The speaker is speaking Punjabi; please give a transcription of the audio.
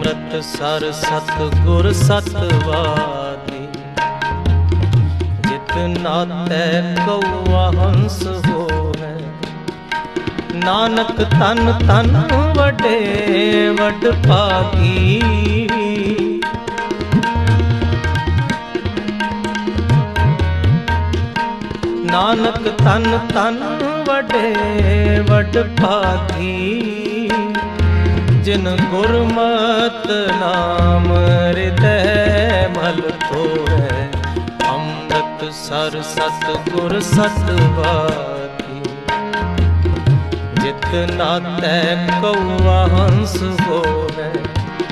ਅੰਮ੍ਰਿਤ ਸਰ ਸਤਿਗੁਰ ਸਤਵਾਦੀ, ਜਿਤ ਨਾਤੈ ਕਉਆ ਹੰਸ ਹੋਵੈ। ਨਾਨਕ ਤਨ ਤਨ ਵਡੇ ਵਡ ਭਾਗੀ, ਨਾਨਕ ਤਨ ਤਨ ਵਡੇ ਵਡ ਭਾਗੀ। ਜਿਨ ਗੁਰਮਤਿ ਨਾਮ ਹਿਰਦੈ ਮਲ ਧੋਵੈ। ਅੰਮ੍ਰਿਤ ਸਰ ਸਤਿਗੁਰ ਸਤਵਾਦੀ, ਜਿਤ ਨਾਤੈ ਕਉਆ ਹੰਸ ਹੋਵੈ।